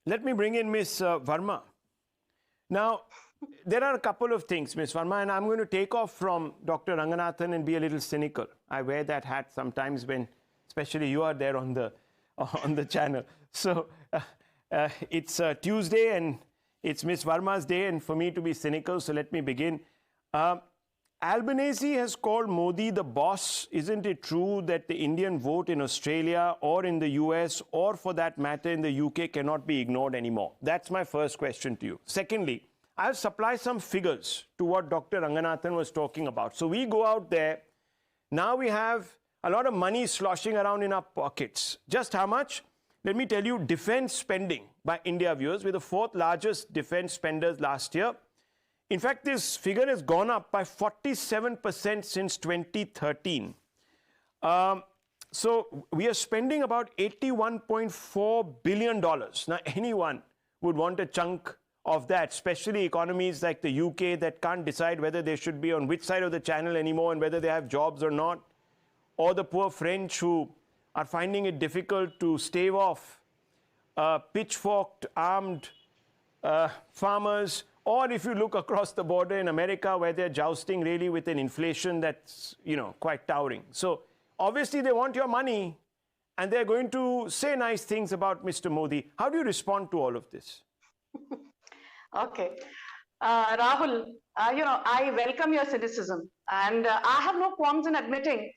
let me bring in Ms. Verma. Now, there are a couple of things, Ms. Verma, and I'm going to take off from Dr. Ranganathan and be a little cynical. I wear that hat sometimes when, especially you are there on the channel. So it's Tuesday and it's Ms. Verma's day, and for me to be cynical, so let me begin. Albanese has called Modi the boss. Isn't it true that the Indian vote in Australia or in the US or for that matter in the UK cannot be ignored anymore? That's my first question to you. Secondly, I'll supply some figures to what Dr. Ranganathan was talking about. So we go out there. Now we have a lot of money sloshing around in our pockets. Just how much? Let me tell you, defense spending by India viewers, we're the fourth largest defense spenders last year. In fact, this figure has gone up by 47% since 2013. So we are spending about $81.4 billion. Now, anyone would want a chunk of that, especially economies like the UK that can't decide whether they should be on which side of the channel anymore and whether they have jobs or not, or the poor French who are finding it difficult to stave off pitchforked, armed farmers. Or if you look across the border in America, where they're jousting really with an inflation that's, quite towering. So obviously they want your money and they're going to say nice things about Mr. Modi. How do you respond to all of this? Okay. Rahul, I welcome your cynicism, and I have no qualms in admitting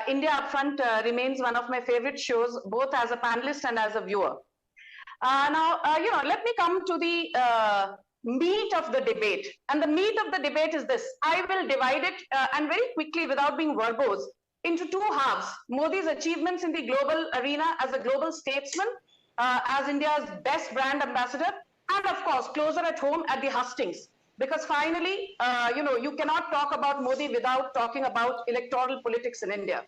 India Upfront remains one of my favorite shows, both as a panelist and as a viewer. Now, let me come to the meat of the debate. And the meat of the debate is this. I will divide it and very quickly, without being verbose, into two halves. Modi's achievements in the global arena as a global statesman, as India's best brand ambassador, and of course, closer at home at the hustings. Because finally, you cannot talk about Modi without talking about electoral politics in India.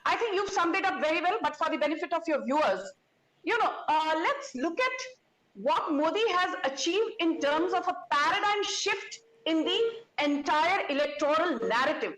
I think you've summed it up very well, but for the benefit of your viewers, let's look at what Modi has achieved in terms of a paradigm shift in the entire electoral narrative.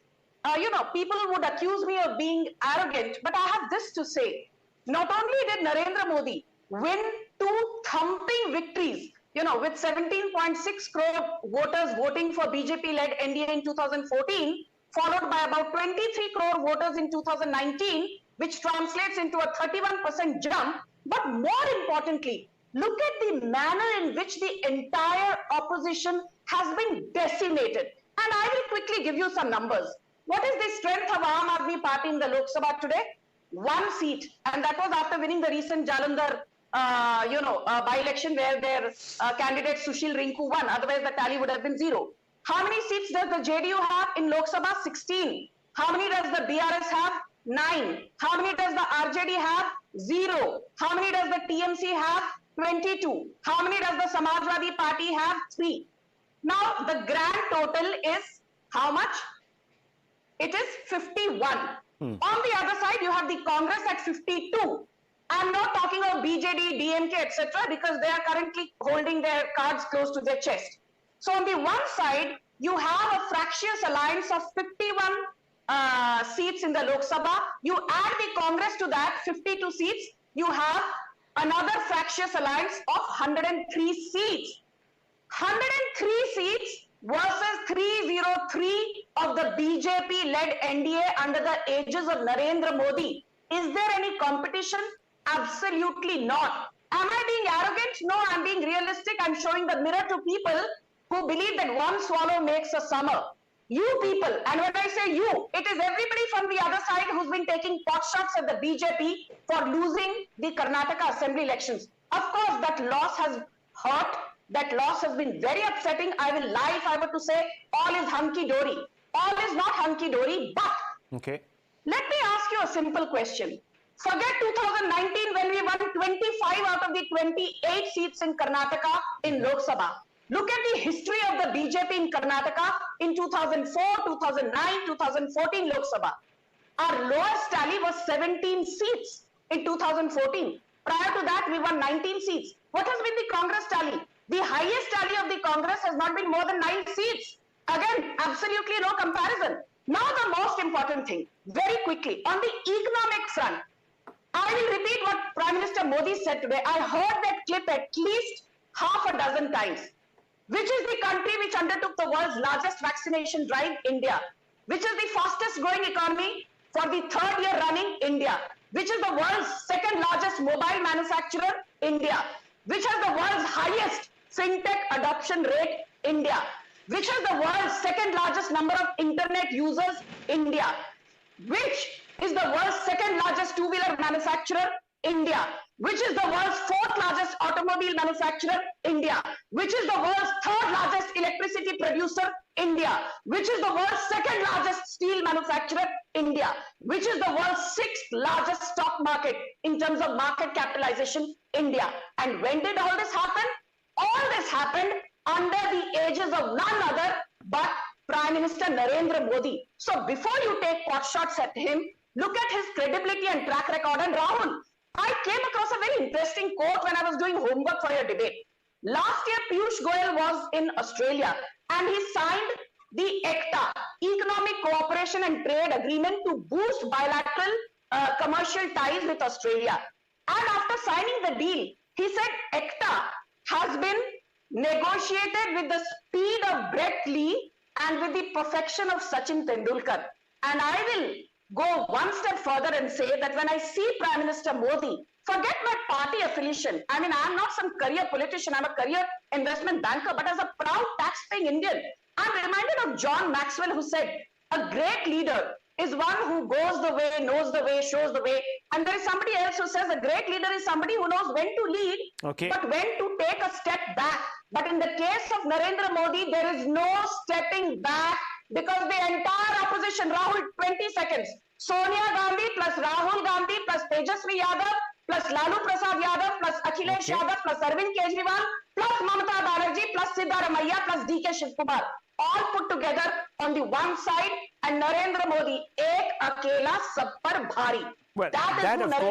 People would accuse me of being arrogant, but I have this to say. Not only did Narendra Modi win two thumping victories, with 17.6 crore voters voting for BJP-led NDA in 2014, followed by about 23 crore voters in 2019, which translates into a 31% jump. But more importantly, look at the manner in which the entire opposition has been decimated. And I will quickly give you some numbers. What is the strength of Aam Aadmi Party in the Lok Sabha today? 1 seat. And that was after winning the recent Jalandhar by-election where their candidate Sushil Rinku won. Otherwise, the tally would have been 0. How many seats does the JDU have in Lok Sabha? 16. How many does the BRS have? 9. How many does the RJD have? 0. How many does the TMC have? 22. How many does the Samajwadi Party have? 3. Now, the grand total is how much? It is 51. On the other side, you have the Congress at 52. I'm not talking of BJD, DMK, etc., because they are currently holding their cards close to their chest. So on the one side, you have a fractious alliance of 51 seats in the Lok Sabha. You add the Congress to that, 52 seats. You have another fractious alliance of 103 seats. 103 seats versus 303 of the BJP-led NDA under the aegis of Narendra Modi. Is there any competition? Absolutely not. Am I being arrogant? No, I'm being realistic. I'm showing the mirror to people who believe that one swallow makes a summer. You people, and when I say you, it is everybody from the other side who's been taking pot shots at the BJP for losing the Karnataka Assembly elections. Of course, that loss has hurt. That loss has been very upsetting. I will lie if I were to say all is hunky-dory. All is not hunky-dory, but let me ask you a simple question. Forget 2019 when we won 25 out of the 28 seats in Karnataka in Lok Sabha. Look at the history of the BJP in Karnataka in 2004, 2009, 2014 Lok Sabha. Our lowest tally was 17 seats in 2014. Prior to that, we won 19 seats. What has been the Congress tally? The highest tally of the Congress has not been more than 9 seats. Again, absolutely no comparison. Now the most important thing, very quickly, on the economic front, I will repeat what Prime Minister Modi said today. I heard that clip at least half a dozen times. Which is the country which undertook the world's largest vaccination drive? India. Which is the fastest growing economy for the third year running? India. Which is the world's second largest mobile manufacturer? India. Which has the world's highest fintech adoption rate? India. Which has the world's second largest number of internet users? India. Which is the world's second largest two-wheeler manufacturer? India. Which is the world's fourth largest automobile manufacturer? India. Which is the world's third largest electricity producer? India. Which is the world's second largest steel manufacturer? India. Which is the world's sixth largest stock market in terms of market capitalization? India. And when did all this happen? All this happened under the aegis of none other but Prime Minister Narendra Modi. So before you take pot shots at him, look at his credibility and track record. And Rahul, I came across a very interesting quote when I was doing homework for your debate. Last year, Piyush Goyal was in Australia and he signed the ECTA, Economic Cooperation and Trade Agreement, to boost bilateral commercial ties with Australia. And after signing the deal, he said ECTA has been negotiated with the speed of Brett Lee and with the perfection of Sachin Tendulkar. And I will go one step further and say that when I see Prime Minister Modi, forget my party affiliation. I mean, I'm not some career politician. I'm a career investment banker. But as a proud tax-paying Indian, I'm reminded of John Maxwell, who said, a great leader is one who goes the way, knows the way, shows the way. And there is somebody else who says a great leader is somebody who knows when to lead, but when to take a step back. But in the case of Narendra Modi, there is no stepping back, because the entire opposition, Rahul, 20 seconds, Sonia Gandhi plus Rahul Gandhi plus Tejasvi Yadav plus Lalu Prasad Yadav plus Akhilesh Yadav plus Arvind Kejriwal plus Mamata Banerjee plus Siddaramaiah plus DK Shivkumar, all put together on the one side, and Narendra Modi, ek akela sab par bhari. Well, that of course